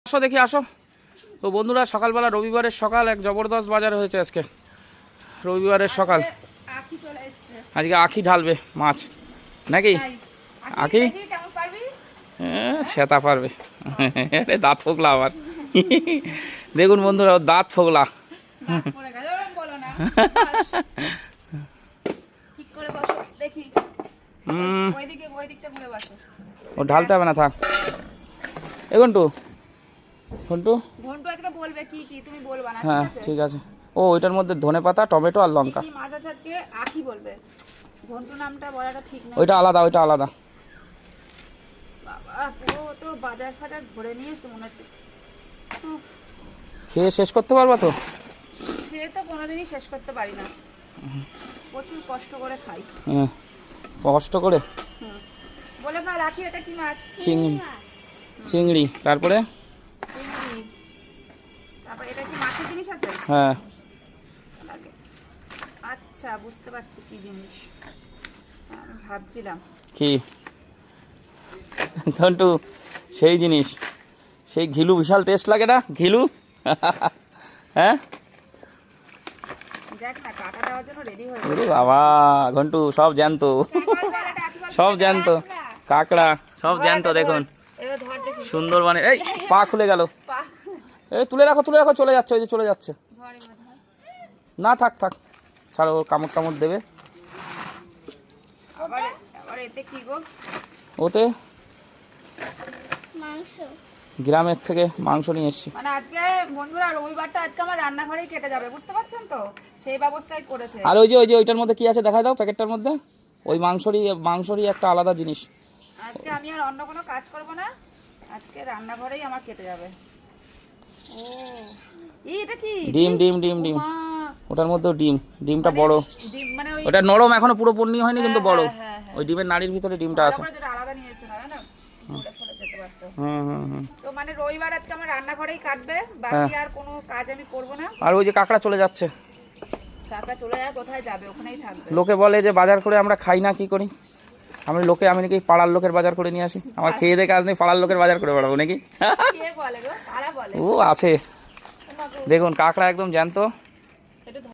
আসো দেখি আসো। তো বন্ধুরা সকালবেলা রবিবারের সকাল এক জবরদস্ত বাজার হয়েছে আজকে। রবিবারের সকাল আজকে আখি ঢালবে মাছ নাকি? আখি সেটা পারবে দাঁত ফোকলা আবার। দেখুন বন্ধুরা দাঁত ফোকলা। ও ঢালতে হবে না থাক। এ ঘন্টু ঘন্টু বলবে কি কি তুমি বলবা না। হ্যাঁ ঠিক আছে। ও ওইটার মধ্যে ধনেপাতা টমেটো আর লঙ্কা। কি মাছ আছে আজকে? আখি বলবে, ঘন্টু নামটা বলাটা ঠিক না। ওইটা আলাদা ওইটা আলাদা। বাবা পুরো তো বাজার ফাজার ভরে নিয়েছে মনে হচ্ছে। খেয়ে শেষ করতে পারবা তো? খেয়ে তো কোনোদিনই শেষ করতে পারি না, প্রচুর কষ্ট করে খাই। হ্যাঁ কষ্ট করে। বলে ভাই রাখি এটা কি মাছ? চিংড়ি। চিংড়ি তারপরে চিংড়ি, তারপর এটা কি মাছের জিনিস আছে? হ্যাঁ আচ্ছা বুঝতে পারছি কি জিনিস, আমি ভাবছিলাম কি ঘন্টু সেই জিনিস, সেই ঘিলু বিশাল টেস্ট লাগে না ঘিলু? হ্যাঁ দেখ না কাটা দেওয়ার জন্য রেডি হয়ে ওরে বাবা ঘন্টু সব জ্যান্ত, সব জ্যান্ত কাঁকড়া সব জ্যান্ত। দেখুন এবার ধর দেখি সুন্দরবনে এই পা খুলে গেল। এই তুলে রাখো চলে যাচ্ছে, ওই যে চলে যাচ্ছে। ধর এবার ধর। না থাক থাক ছাড়ো, ওর কামড় টামড় দেবে। আবার আবার এতে কি গো? ওতে মাংস, গ্রামের থেকে মাংস নিয়ে এসেছি। মানে আজকে বন্ধুরা রবিবারটা আজকে আমার রান্নাঘরেই কেটে যাবে, বুঝতে পারছেন তো, সেই ব্যবস্থাই করেছে। আর ওই যে ওইটার মধ্যে কি আছে দেখাই দাও, প্যাকেটটার মধ্যে ওই মাংসরই একটা আলাদা জিনিস। আজকে আমি আর অন্য কোনো কাজ করব না, আজকে রান্নাঘরেই আমার কেটে যাবে। ও এটা কি? ডিম ডিম ডিম ডিম, ওটার মধ্যেও ডিমটা বড়। ডিম মানে ওই ওটা নরম এখনো পুরো পূর্ণ হয়নি কিন্তু বড়। হ্যাঁ। ওই ডিমের নাড়ির ভিতরে ডিমটা আছে। যেটা আলাদা নিয়েছে না ওটা ফলে যেতে পারতো। হুম। তো মানে রবিবার আজকে আমার রান্নাঘরেই কাটবে, বাকি আর কোনো কাজ আমি করব না। আর ওই যে কাঁকড়া চলে যাচ্ছে। কাকা চলে যায়, কোথায় যাবে? ওখানেই থাকবে। লোকে বলে যে বাজার করে আমরা খাই না, কি করি? আমি নাকি পাড়ার লোকের বাজার করে নিয়ে আসি। আমার খেয়ে দেখে আজ পাড়ার লোকের বাজার করে বেড়াবো নাকি? কে বলে গো? তারা বলে। ও আছে দেখুন কাঁকড়া একদম জ্যান্ত।